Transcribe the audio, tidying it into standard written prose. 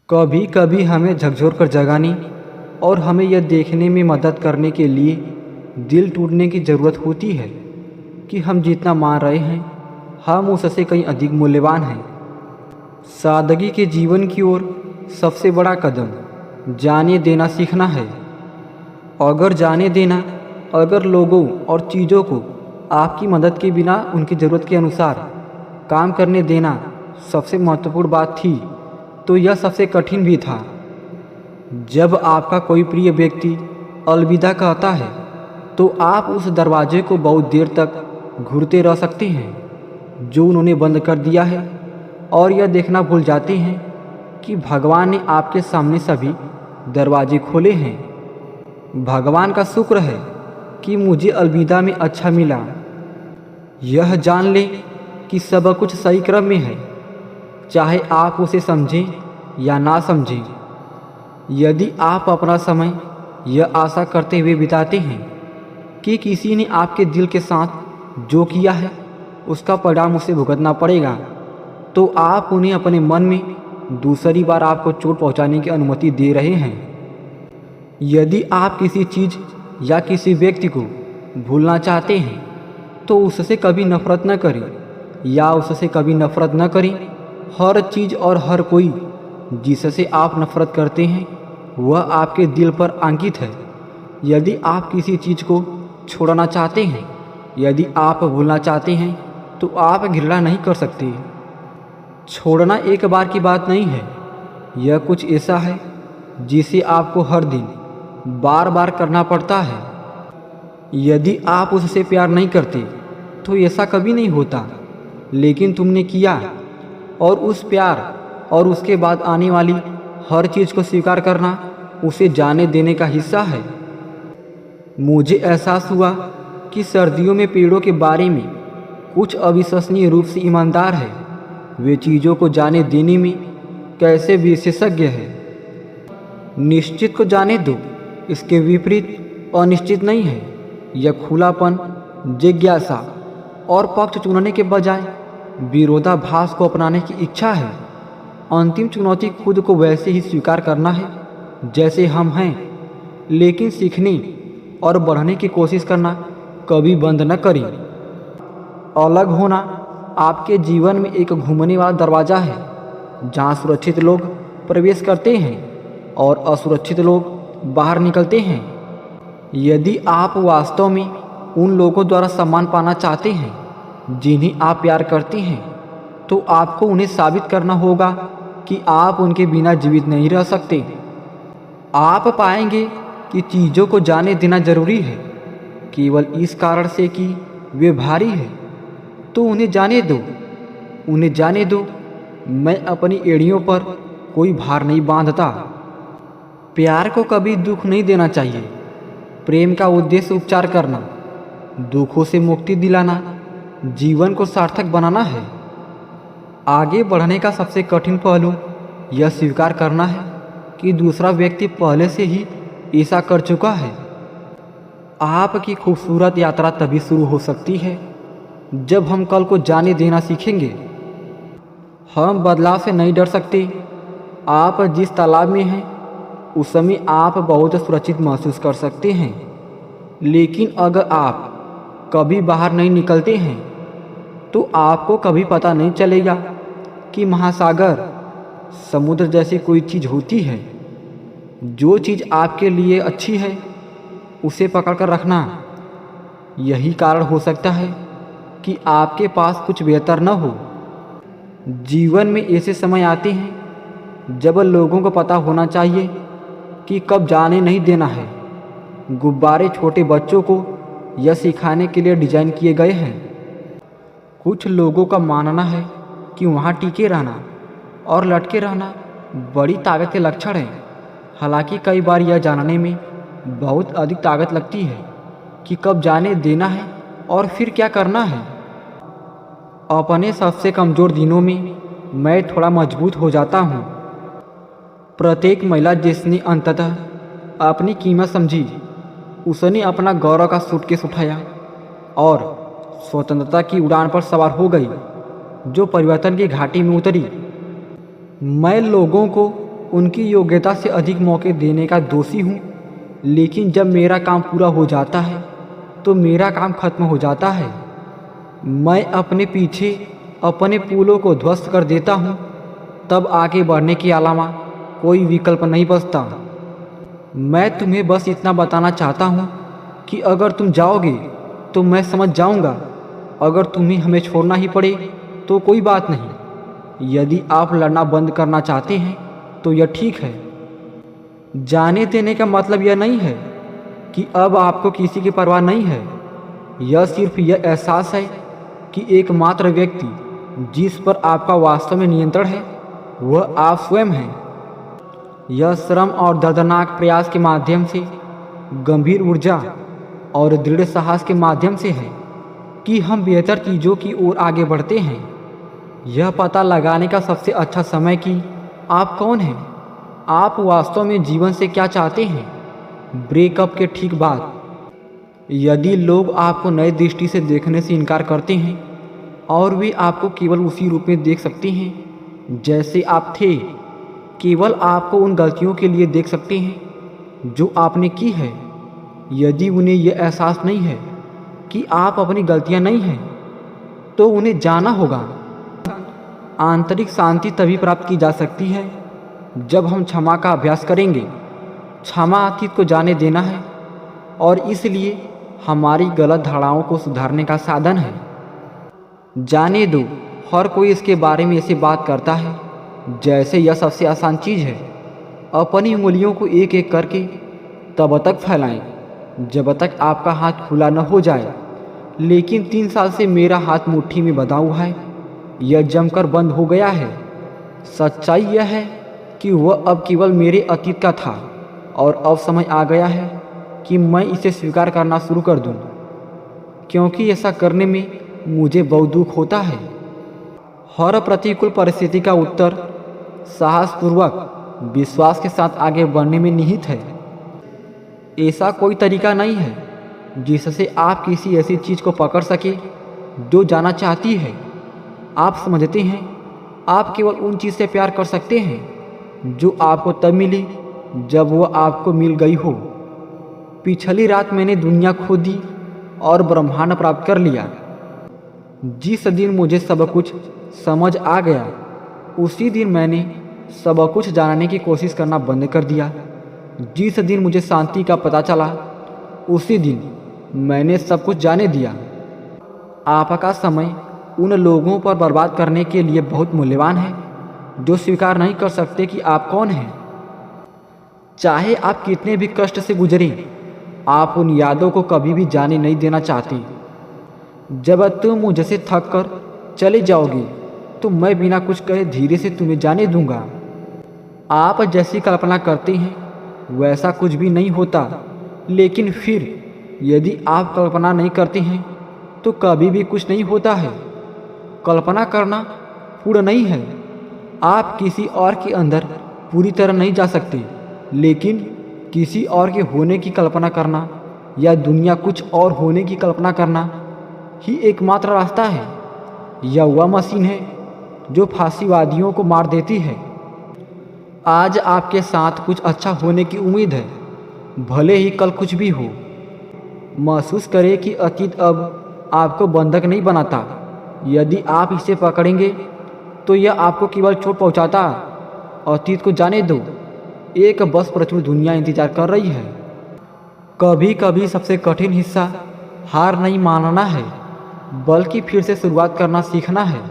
कभी कभी हमें झकझोर कर जगाने और हमें यह देखने में मदद करने के लिए दिल टूटने की ज़रूरत होती है कि हम जितना मान रहे हैं हम उससे कहीं अधिक मूल्यवान हैं। सादगी के जीवन की ओर सबसे बड़ा कदम जाने देना सीखना है। अगर जाने देना, अगर लोगों और चीज़ों को आपकी मदद के बिना उनकी ज़रूरत के अनुसार काम करने देना सबसे महत्वपूर्ण बात थी, तो यह सबसे कठिन भी था। जब आपका कोई प्रिय व्यक्ति अलविदा कहता है तो आप उस दरवाजे को बहुत देर तक घूरते रह सकते हैं जो उन्होंने बंद कर दिया है, और यह देखना भूल जाते हैं कि भगवान ने आपके सामने सभी दरवाजे खोले हैं। भगवान का शुक्र है कि मुझे अलविदा में अच्छा मिला। यह जान लें कि सब कुछ सही क्रम में है, चाहे आप उसे समझें या ना समझें। यदि आप अपना समय यह आशा करते हुए बिताते हैं कि किसी ने आपके दिल के साथ जो किया है उसका परिणाम उसे भुगतना पड़ेगा, तो आप उन्हें अपने मन में दूसरी बार आपको चोट पहुंचाने की अनुमति दे रहे हैं। यदि आप किसी चीज़ या किसी व्यक्ति को भूलना चाहते हैं तो उससे कभी नफरत न करें या उससे कभी नफरत न करें। हर चीज़ और हर कोई जिससे आप नफरत करते हैं वह आपके दिल पर अंकित है। यदि आप किसी चीज़ को छोड़ना चाहते हैं, यदि आप भूलना चाहते हैं, तो आप घृणा नहीं कर सकते। छोड़ना एक बार की बात नहीं है, यह कुछ ऐसा है जिसे आपको हर दिन बार बार करना पड़ता है। यदि आप उससे प्यार नहीं करते तो ऐसा कभी नहीं होता, लेकिन तुमने किया, और उस प्यार और उसके बाद आने वाली हर चीज़ को स्वीकार करना उसे जाने देने का हिस्सा है। मुझे एहसास हुआ कि सर्दियों में पेड़ों के बारे में कुछ अविश्वसनीय रूप से ईमानदार है। वे चीज़ों को जाने देने में कैसे विशेषज्ञ है। निश्चित को जाने दो, इसके विपरीत अनिश्चित नहीं है। यह खुलापन, जिज्ञासा और पक्ष चुनने के बजाय विरोधाभास को अपनाने की इच्छा है। अंतिम चुनौती खुद को वैसे ही स्वीकार करना है जैसे हम हैं, लेकिन सीखने और बढ़ने की कोशिश करना कभी बंद न करें। अलग होना आपके जीवन में एक घूमने वाला दरवाज़ा है जहाँ सुरक्षित लोग प्रवेश करते हैं और असुरक्षित लोग बाहर निकलते हैं। यदि आप वास्तव में उन लोगों द्वारा सम्मान पाना चाहते हैं जिन्हें आप प्यार करते हैं, तो आपको उन्हें साबित करना होगा कि आप उनके बिना जीवित नहीं रह सकते। आप पाएंगे कि चीज़ों को जाने देना जरूरी है केवल इस कारण से कि वे भारी है, तो उन्हें जाने दो, उन्हें जाने दो। मैं अपनी एड़ियों पर कोई भार नहीं बांधता। प्यार को कभी दुख नहीं देना चाहिए। प्रेम का उद्देश्य उपचार करना, दुखों से मुक्ति दिलाना, जीवन को सार्थक बनाना है। आगे बढ़ने का सबसे कठिन पहलू यह स्वीकार करना है कि दूसरा व्यक्ति पहले से ही ऐसा कर चुका है। आपकी खूबसूरत यात्रा तभी शुरू हो सकती है जब हम कल को जाने देना सीखेंगे। हम बदलाव से नहीं डर सकते। आप जिस तालाब में हैं उसमें आप बहुत सुरक्षित महसूस कर सकते हैं, लेकिन अगर आप कभी बाहर नहीं निकलते हैं तो आपको कभी पता नहीं चलेगा कि महासागर, समुद्र जैसी कोई चीज़ होती है। जो चीज़ आपके लिए अच्छी है उसे पकड़ कर रखना। यही कारण हो सकता है कि आपके पास कुछ बेहतर न हो। जीवन में ऐसे समय आते हैं जब लोगों को पता होना चाहिए कि कब जाने नहीं देना है। गुब्बारे छोटे बच्चों को यह सिखाने के लिए डिज़ाइन किए गए हैं। कुछ लोगों का मानना है कि वहाँ टिके रहना और लटके रहना बड़ी ताकत के लक्षण है। हालांकि कई बार यह जानने में बहुत अधिक ताकत लगती है कि कब जाने देना है और फिर क्या करना है। अपने सबसे कमज़ोर दिनों में मैं थोड़ा मजबूत हो जाता हूँ। प्रत्येक महिला जिसने अंततः अपनी कीमत समझी, उसने अपना गौरव का सूटकेस उठाया और स्वतंत्रता की उड़ान पर सवार हो गई जो परिवर्तन की घाटी में उतरी। मैं लोगों को उनकी योग्यता से अधिक मौके देने का दोषी हूँ, लेकिन जब मेरा काम पूरा हो जाता है तो मेरा काम खत्म हो जाता है। मैं अपने पीछे अपने पुलों को ध्वस्त कर देता हूँ, तब आगे बढ़ने के अलावा कोई विकल्प नहीं बचता। मैं तुम्हें बस इतना बताना चाहता हूँ कि अगर तुम जाओगे तो मैं समझ जाऊँगा। अगर तुम्हें हमें छोड़ना ही पड़े तो कोई बात नहीं। यदि आप लड़ना बंद करना चाहते हैं तो यह ठीक है। जाने देने का मतलब यह नहीं है कि अब आपको किसी की परवाह नहीं है। यह सिर्फ यह एहसास है कि एकमात्र व्यक्ति जिस पर आपका वास्तव में नियंत्रण है वह आप स्वयं हैं। यह श्रम और दर्दनाक प्रयास के माध्यम से, गंभीर ऊर्जा और दृढ़ साहस के माध्यम से है कि हम बेहतर चीज़ों की ओर आगे बढ़ते हैं। यह पता लगाने का सबसे अच्छा समय कि आप कौन हैं, आप वास्तव में जीवन से क्या चाहते हैं। ब्रेकअप के ठीक बाद यदि लोग आपको नए दृष्टि से देखने से इनकार करते हैं और वे आपको केवल उसी रूप में देख सकते हैं जैसे आप थे, केवल आपको उन गलतियों के लिए देख सकते हैं जो आपने की है, यदि उन्हें यह एहसास नहीं है कि आप अपनी गलतियां नहीं हैं, तो उन्हें जाना होगा। आंतरिक शांति तभी प्राप्त की जा सकती है जब हम क्षमा का अभ्यास करेंगे। क्षमा अतीत को जाने देना है और इसलिए हमारी गलत धारणाओं को सुधारने का साधन है। जाने दो, हर कोई इसके बारे में ऐसे बात करता है जैसे यह सबसे आसान चीज़ है। अपनी उंगलियों को एक एक करके तब तक फैलाएं जब तक आपका हाथ खुला न हो जाए। लेकिन 3 साल से मेरा हाथ मुट्ठी में बंधा हुआ है, यह जमकर बंद हो गया है। सच्चाई यह है कि वह अब केवल मेरे अतीत का था और अब समय आ गया है कि मैं इसे स्वीकार करना शुरू कर दूं, क्योंकि ऐसा करने में मुझे बहुत दुख होता है। हर प्रतिकूल परिस्थिति का उत्तर साहसपूर्वक विश्वास के साथ आगे बढ़ने में निहित है। ऐसा कोई तरीका नहीं है जिससे आप किसी ऐसी चीज़ को पकड़ सके जो जाना चाहती है। आप समझते हैं, आप केवल उन चीज़ से प्यार कर सकते हैं जो आपको तब मिली जब वह आपको मिल गई हो। पिछली रात मैंने दुनिया खो दी और ब्रह्मांड प्राप्त कर लिया। जिस दिन मुझे सब कुछ समझ आ गया, उसी दिन मैंने सब कुछ जानने की कोशिश करना बंद कर दिया। जिस दिन मुझे शांति का पता चला, उसी दिन मैंने सब कुछ जाने दिया। आपका समय उन लोगों पर बर्बाद करने के लिए बहुत मूल्यवान है जो स्वीकार नहीं कर सकते कि आप कौन हैं। चाहे आप कितने भी कष्ट से गुजरें, आप उन यादों को कभी भी जाने नहीं देना चाहते। जब तुम मुझसे थक कर चले जाओगे तो मैं बिना कुछ कहे धीरे से तुम्हें जाने दूंगा। आप जैसी कल्पना करते हैं वैसा कुछ भी नहीं होता, लेकिन फिर यदि आप कल्पना नहीं करते हैं तो कभी भी कुछ नहीं होता है। कल्पना करना पूर्ण नहीं है। आप किसी और के अंदर पूरी तरह नहीं जा सकते, लेकिन किसी और के होने की कल्पना करना या दुनिया कुछ और होने की कल्पना करना ही एकमात्र रास्ता है। यह वह मशीन है जो फांसीवादियों को मार देती है। आज आपके साथ कुछ अच्छा होने की उम्मीद है, भले ही कल कुछ भी हो। महसूस करें कि अतीत अब आपको बंधक नहीं बनाता। यदि आप इसे पकड़ेंगे तो यह आपको केवल चोट पहुंचाता। अतीत को जाने दो, एक बस प्रचुर दुनिया इंतजार कर रही है। कभी कभी सबसे कठिन हिस्सा हार नहीं मानना है, बल्कि फिर से शुरुआत करना सीखना है।